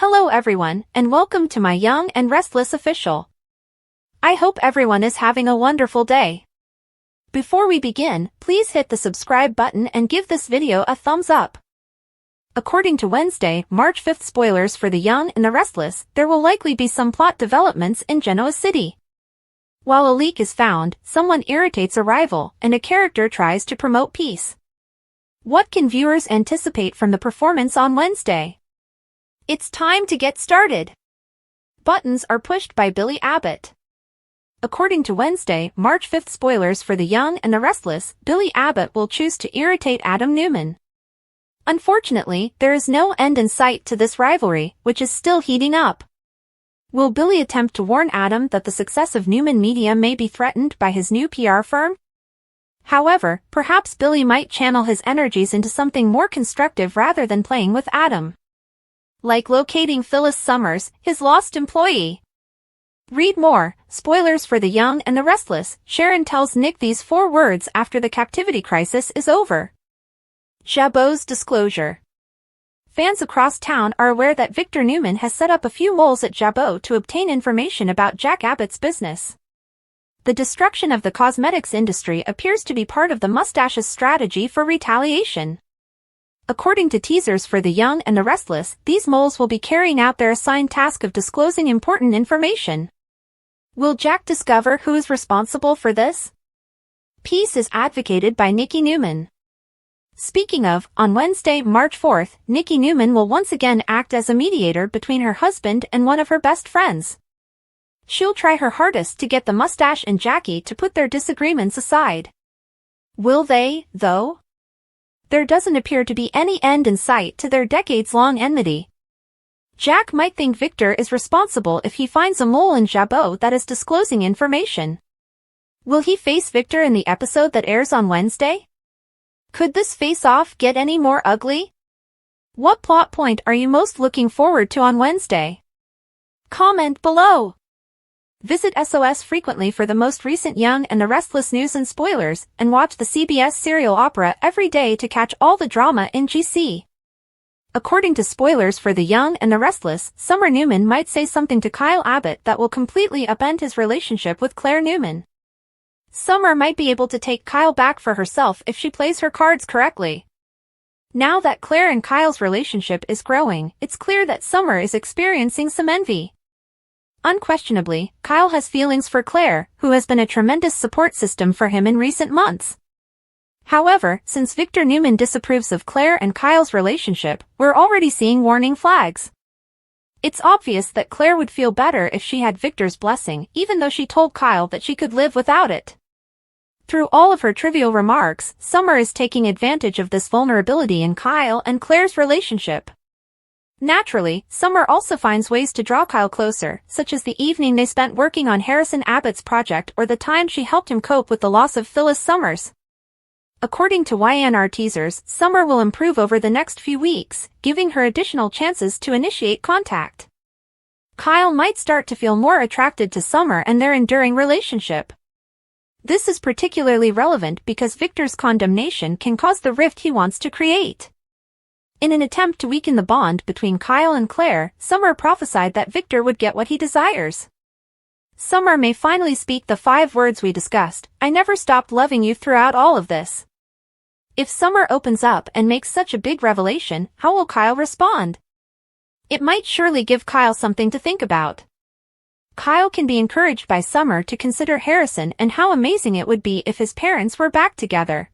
Hello everyone, and welcome to my Young and Restless official. I hope everyone is having a wonderful day. Before we begin, please hit the subscribe button and give this video a thumbs up. According to Wednesday, March 5th spoilers for The Young and the Restless, there will likely be some plot developments in Genoa City. While a leak is found, someone irritates a rival, and a character tries to promote peace. What can viewers anticipate from the performance on Wednesday? It's time to get started. Buttons are pushed by Billy Abbott. According to Wednesday, March 5th spoilers for The Young and the Restless, Billy Abbott will choose to irritate Adam Newman. Unfortunately, there is no end in sight to this rivalry, which is still heating up. Will Billy attempt to warn Adam that the success of Newman Media may be threatened by his new PR firm? However, perhaps Billy might channel his energies into something more constructive rather than playing with Adam. Like locating Phyllis Summers, his lost employee. Read more. Spoilers for The Young and the Restless. Sharon tells Nick these 4 words after the captivity crisis is over. Jabot's disclosure. Fans across town are aware that Victor Newman has set up a few moles at Jabot to obtain information about Jack Abbott's business. The destruction of the cosmetics industry appears to be part of the mustache's strategy for retaliation. According to teasers for The Young and the Restless, these moles will be carrying out their assigned task of disclosing important information. Will Jack discover who is responsible for this? Peace is advocated by Nikki Newman. Speaking of, on Wednesday, March 4th, Nikki Newman will once again act as a mediator between her husband and one of her best friends. She'll try her hardest to get the mustache and Jackie to put their disagreements aside. Will they, though? There doesn't appear to be any end in sight to their decades-long enmity. Jack might think Victor is responsible if he finds a mole in Jabot that is disclosing information. Will he face Victor in the episode that airs on Wednesday? Could this face-off get any more ugly? What plot point are you most looking forward to on Wednesday? Comment below. Visit SOS frequently for the most recent Young and the Restless news and spoilers, and watch the CBS serial opera every day to catch all the drama in GC. According to spoilers for The Young and the Restless, Summer Newman might say something to Kyle Abbott that will completely upend his relationship with Claire Newman. Summer might be able to take Kyle back for herself if she plays her cards correctly. Now that Claire and Kyle's relationship is growing, it's clear that Summer is experiencing some envy. Unquestionably, Kyle has feelings for Claire, who has been a tremendous support system for him in recent months. However, since Victor Newman disapproves of Claire and Kyle's relationship, we're already seeing warning flags. It's obvious that Claire would feel better if she had Victor's blessing, even though she told Kyle that she could live without it. Through all of her trivial remarks, Summer is taking advantage of this vulnerability in Kyle and Claire's relationship. Naturally, Summer also finds ways to draw Kyle closer, such as the evening they spent working on Harrison Abbott's project or the time she helped him cope with the loss of Phyllis Summers. According to YNR teasers, Summer will improve over the next few weeks, giving her additional chances to initiate contact. Kyle might start to feel more attracted to Summer and their enduring relationship. This is particularly relevant because Victor's condemnation can cause the rift he wants to create. In an attempt to weaken the bond between Kyle and Claire, Summer prophesied that Victor would get what he desires. Summer may finally speak the 5 words we discussed. I never stopped loving you throughout all of this. If Summer opens up and makes such a big revelation, how will Kyle respond? It might surely give Kyle something to think about. Kyle can be encouraged by Summer to consider Harrison and how amazing it would be if his parents were back together.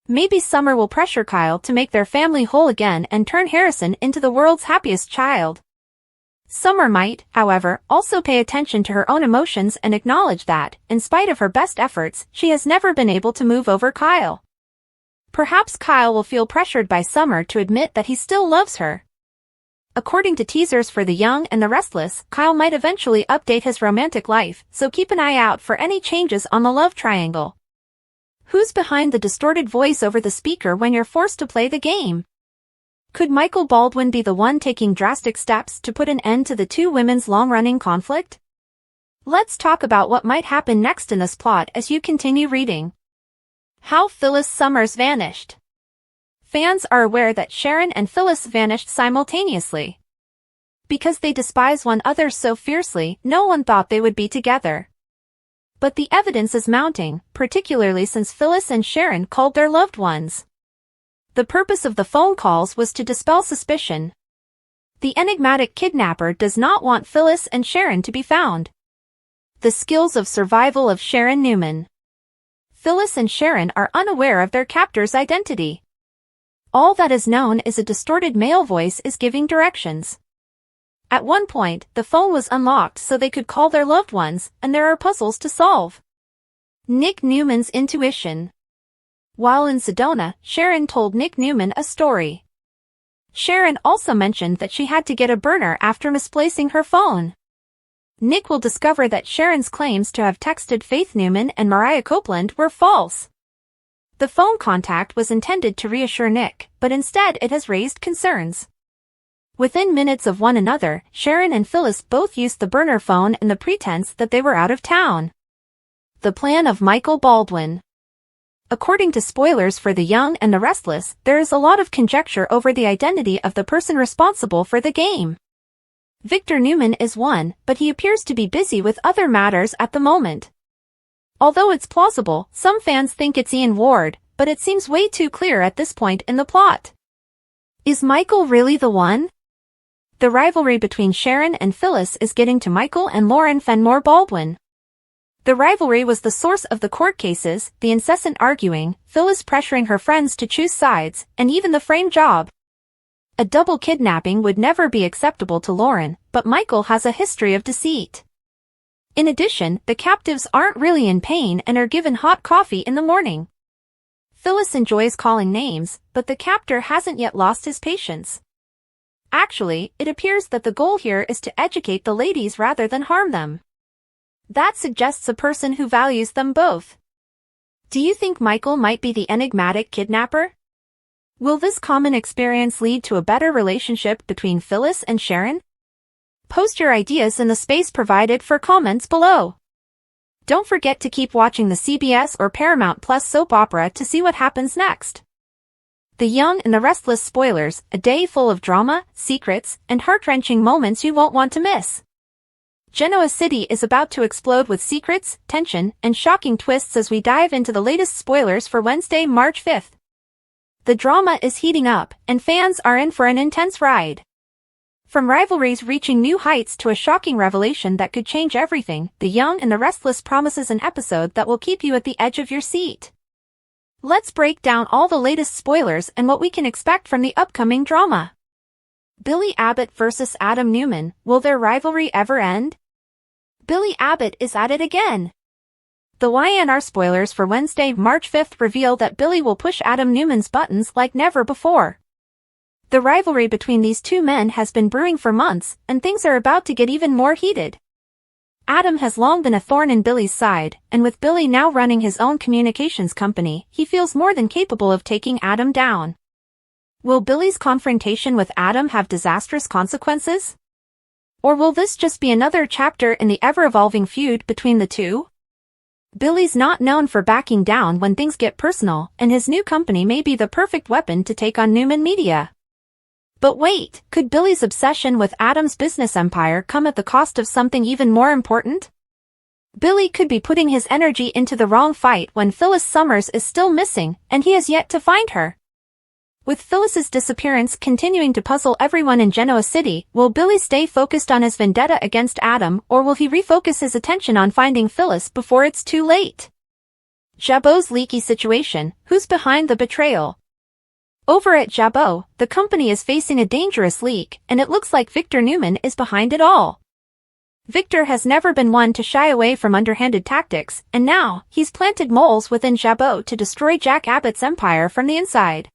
Maybe Summer will pressure Kyle to make their family whole again and turn Harrison into the world's happiest child. Summer might, however, also pay attention to her own emotions and acknowledge that, in spite of her best efforts, she has never been able to move over Kyle. Perhaps Kyle will feel pressured by Summer to admit that he still loves her. According to teasers for The Young and the Restless, Kyle might eventually update his romantic life, so keep an eye out for any changes on the love triangle. Who's behind the distorted voice over the speaker when you're forced to play the game? Could Michael Baldwin be the one taking drastic steps to put an end to the 2 women's long-running conflict? Let's talk about what might happen next in this plot as you continue reading. How Phyllis Summers vanished. Fans are aware that Sharon and Phyllis vanished simultaneously. because they despise one another so fiercely, no one thought they would be together. But the evidence is mounting, particularly since Phyllis and Sharon called their loved ones. The purpose of the phone calls was to dispel suspicion. The enigmatic kidnapper does not want Phyllis and Sharon to be found. The skills of survival of Sharon Newman. Phyllis and Sharon are unaware of their captor's identity. All that is known is a distorted male voice is giving directions. At one point, the phone was unlocked so they could call their loved ones, and there are puzzles to solve. Nick Newman's intuition. While in Sedona, Sharon told Nick Newman a story. Sharon also mentioned that she had to get a burner after misplacing her phone. Nick will discover that Sharon's claims to have texted Faith Newman and Mariah Copeland were false. The phone contact was intended to reassure Nick, but instead it has raised concerns. Within minutes of one another, Sharon and Phyllis both used the burner phone in the pretense that they were out of town. The plan of Michael Baldwin. According to spoilers for The Young and the Restless, there is a lot of conjecture over the identity of the person responsible for the game. Victor Newman is one, but he appears to be busy with other matters at the moment. Although it's plausible, some fans think it's Ian Ward, but it seems way too clear at this point in the plot. Is Michael really the one? The rivalry between Sharon and Phyllis is getting to Michael and Lauren Fenmore Baldwin. The rivalry was the source of the court cases, the incessant arguing, Phyllis pressuring her friends to choose sides, and even the frame job. A double kidnapping would never be acceptable to Lauren, but Michael has a history of deceit. In addition, the captives aren't really in pain and are given hot coffee in the morning. Phyllis enjoys calling names, but the captor hasn't yet lost his patience. Actually, it appears that the goal here is to educate the ladies rather than harm them. That suggests a person who values them both. Do you think Michael might be the enigmatic kidnapper? Will this common experience lead to a better relationship between Phyllis and Sharon? Post your ideas in the space provided for comments below. Don't forget to keep watching the CBS or Paramount Plus soap opera to see what happens next. The Young and the Restless spoilers, a day full of drama, secrets, and heart-wrenching moments you won't want to miss. Genoa City is about to explode with secrets, tension, and shocking twists as we dive into the latest spoilers for Wednesday, March 5th. The drama is heating up, and fans are in for an intense ride. From rivalries reaching new heights to a shocking revelation that could change everything, The Young and the Restless promises an episode that will keep you at the edge of your seat. Let's break down all the latest spoilers and what we can expect from the upcoming drama. Billy Abbott vs. Adam Newman, will their rivalry ever end? Billy Abbott is at it again. The YNR spoilers for Wednesday, March 5th reveal that Billy will push Adam Newman's buttons like never before. The rivalry between these two men has been brewing for months, and things are about to get even more heated. Adam has long been a thorn in Billy's side, and with Billy now running his own communications company, he feels more than capable of taking Adam down. Will Billy's confrontation with Adam have disastrous consequences? Or will this just be another chapter in the ever-evolving feud between the two? Billy's not known for backing down when things get personal, and his new company may be the perfect weapon to take on Newman Media. But wait, could Billy's obsession with Adam's business empire come at the cost of something even more important? Billy could be putting his energy into the wrong fight when Phyllis Summers is still missing, and he has yet to find her. With Phyllis's disappearance continuing to puzzle everyone in Genoa City, will Billy stay focused on his vendetta against Adam, or will he refocus his attention on finding Phyllis before it's too late? Jabot's leaky situation, who's behind the betrayal? Over at Jabot, the company is facing a dangerous leak, and it looks like Victor Newman is behind it all. Victor has never been one to shy away from underhanded tactics, and now, he's planted moles within Jabot to destroy Jack Abbott's empire from the inside.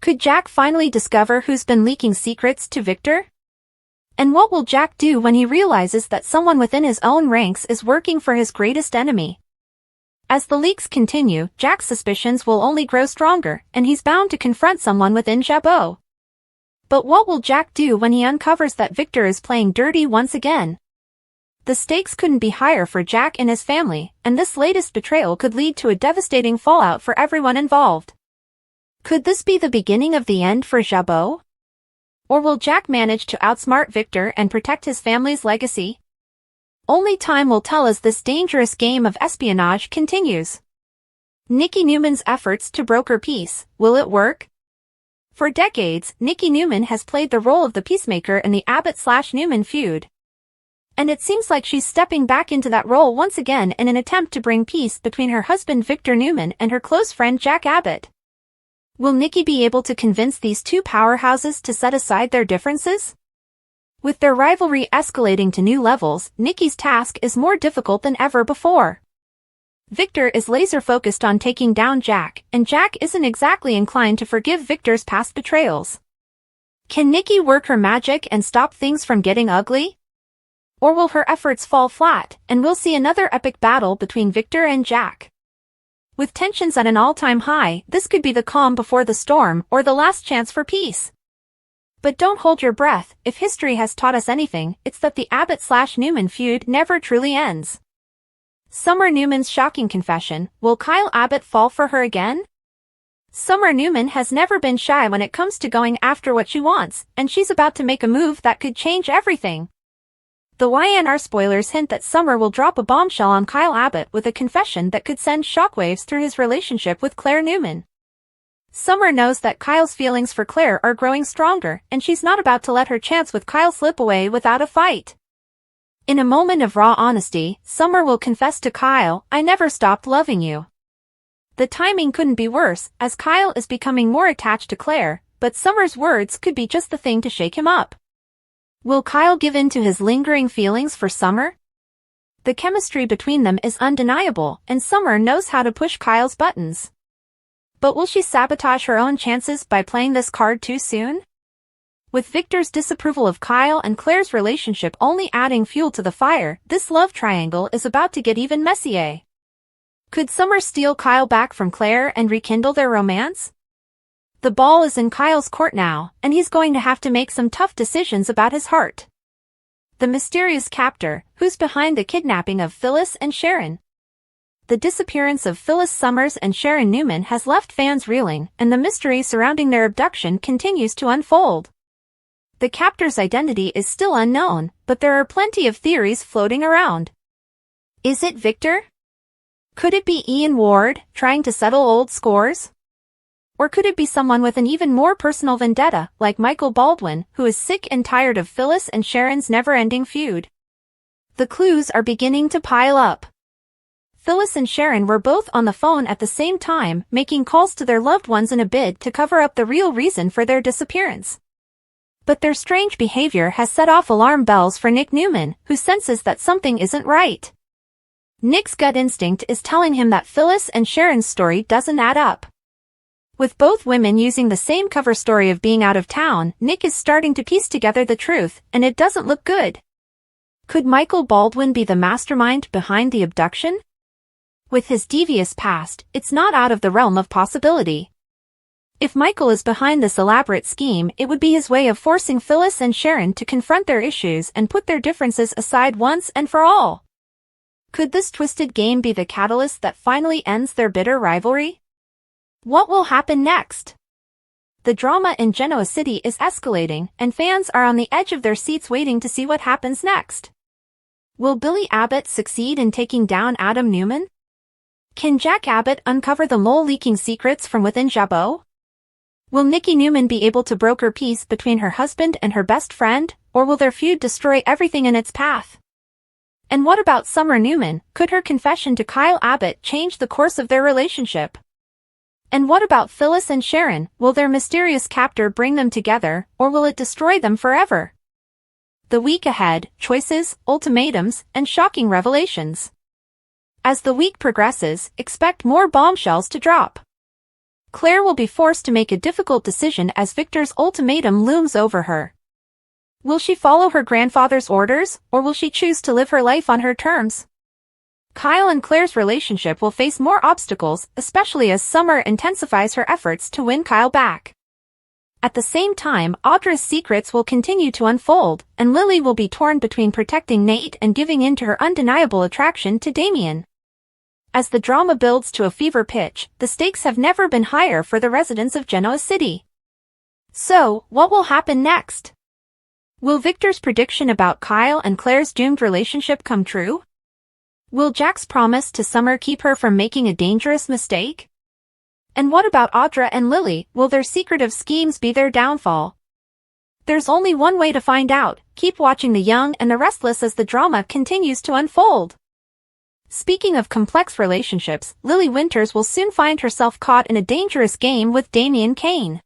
Could Jack finally discover who's been leaking secrets to Victor? And what will Jack do when he realizes that someone within his own ranks is working for his greatest enemy? As the leaks continue, Jack's suspicions will only grow stronger, and he's bound to confront someone within Jabot. But what will Jack do when he uncovers that Victor is playing dirty once again? The stakes couldn't be higher for Jack and his family, and this latest betrayal could lead to a devastating fallout for everyone involved. Could this be the beginning of the end for Jabot? Or will Jack manage to outsmart Victor and protect his family's legacy? Only time will tell as this dangerous game of espionage continues. Nikki Newman's efforts to broker peace, will it work? For decades, Nikki Newman has played the role of the peacemaker in the Abbott/Newman feud. And it seems like she's stepping back into that role once again in an attempt to bring peace between her husband Victor Newman and her close friend Jack Abbott. Will Nikki be able to convince these two powerhouses to set aside their differences? With their rivalry escalating to new levels, Nikki's task is more difficult than ever before. Victor is laser-focused on taking down Jack, and Jack isn't exactly inclined to forgive Victor's past betrayals. Can Nikki work her magic and stop things from getting ugly? Or will her efforts fall flat, and we'll see another epic battle between Victor and Jack? With tensions at an all-time high, this could be the calm before the storm, or the last chance for peace. But don't hold your breath. If history has taught us anything, it's that the Abbott/Newman feud never truly ends. Summer Newman's shocking confession, will Kyle Abbott fall for her again? Summer Newman has never been shy when it comes to going after what she wants, and she's about to make a move that could change everything. The YNR spoilers hint that Summer will drop a bombshell on Kyle Abbott with a confession that could send shockwaves through his relationship with Claire Newman. Summer knows that Kyle's feelings for Claire are growing stronger, and she's not about to let her chance with Kyle slip away without a fight. In a moment of raw honesty, Summer will confess to Kyle, "I never stopped loving you." The timing couldn't be worse, as Kyle is becoming more attached to Claire, but Summer's words could be just the thing to shake him up. Will Kyle give in to his lingering feelings for Summer? The chemistry between them is undeniable, and Summer knows how to push Kyle's buttons. But will she sabotage her own chances by playing this card too soon? With Victor's disapproval of Kyle and Claire's relationship only adding fuel to the fire, this love triangle is about to get even messier. Could Summer steal Kyle back from Claire and rekindle their romance? The ball is in Kyle's court now, and he's going to have to make some tough decisions about his heart. The mysterious captor, who's behind the kidnapping of Phyllis and Sharon. The disappearance of Phyllis Summers and Sharon Newman has left fans reeling, and the mystery surrounding their abduction continues to unfold. The captor's identity is still unknown, but there are plenty of theories floating around. Is it Victor? Could it be Ian Ward, trying to settle old scores? Or could it be someone with an even more personal vendetta, like Michael Baldwin, who is sick and tired of Phyllis and Sharon's never-ending feud? The clues are beginning to pile up. Phyllis and Sharon were both on the phone at the same time, making calls to their loved ones in a bid to cover up the real reason for their disappearance. But their strange behavior has set off alarm bells for Nick Newman, who senses that something isn't right. Nick's gut instinct is telling him that Phyllis and Sharon's story doesn't add up. With both women using the same cover story of being out of town, Nick is starting to piece together the truth, and it doesn't look good. Could Michael Baldwin be the mastermind behind the abduction? With his devious past, it's not out of the realm of possibility. If Michael is behind this elaborate scheme, it would be his way of forcing Phyllis and Sharon to confront their issues and put their differences aside once and for all. Could this twisted game be the catalyst that finally ends their bitter rivalry? What will happen next? The drama in Genoa City is escalating, and fans are on the edge of their seats waiting to see what happens next. Will Billy Abbott succeed in taking down Adam Newman? Can Jack Abbott uncover the mole leaking secrets from within Jabot? Will Nikki Newman be able to broker peace between her husband and her best friend, or will their feud destroy everything in its path? And what about Summer Newman? Could her confession to Kyle Abbott change the course of their relationship? And what about Phyllis and Sharon? Will their mysterious captor bring them together, or will it destroy them forever? The week ahead, choices, ultimatums, and shocking revelations. As the week progresses, expect more bombshells to drop. Claire will be forced to make a difficult decision as Victor's ultimatum looms over her. Will she follow her grandfather's orders, or will she choose to live her life on her terms? Kyle and Claire's relationship will face more obstacles, especially as Summer intensifies her efforts to win Kyle back. At the same time, Audra's secrets will continue to unfold, and Lily will be torn between protecting Nate and giving in to her undeniable attraction to Damien. As the drama builds to a fever pitch, the stakes have never been higher for the residents of Genoa City. So, what will happen next? Will Victor's prediction about Kyle and Claire's doomed relationship come true? Will Jack's promise to Summer keep her from making a dangerous mistake? And what about Audra and Lily? Will their secretive schemes be their downfall? There's only one way to find out. Keep watching The Young and the Restless as the drama continues to unfold. Speaking of complex relationships, Lily Winters will soon find herself caught in a dangerous game with Damian Kane.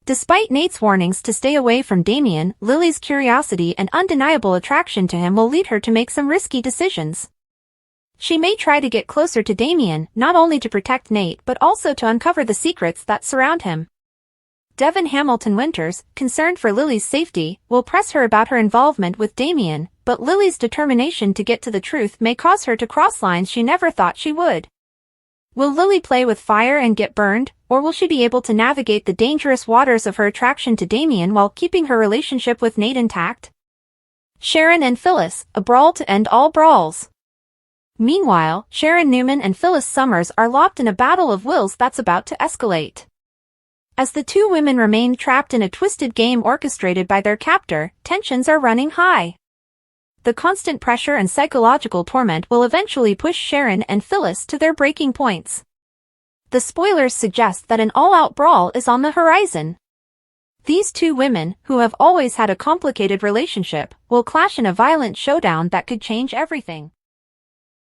Despite Nate's warnings to stay away from Damian, Lily's curiosity and undeniable attraction to him will lead her to make some risky decisions. She may try to get closer to Damian, not only to protect Nate but also to uncover the secrets that surround him. Devin Hamilton Winters, concerned for Lily's safety, will press her about her involvement with Damian, but Lily's determination to get to the truth may cause her to cross lines she never thought she would. Will Lily play with fire and get burned, or will she be able to navigate the dangerous waters of her attraction to Damian while keeping her relationship with Nate intact? Sharon and Phyllis, a brawl to end all brawls. Meanwhile, Sharon Newman and Phyllis Summers are locked in a battle of wills that's about to escalate. As the two women remain trapped in a twisted game orchestrated by their captor, tensions are running high. The constant pressure and psychological torment will eventually push Sharon and Phyllis to their breaking points. The spoilers suggest that an all-out brawl is on the horizon. These two women, who have always had a complicated relationship, will clash in a violent showdown that could change everything.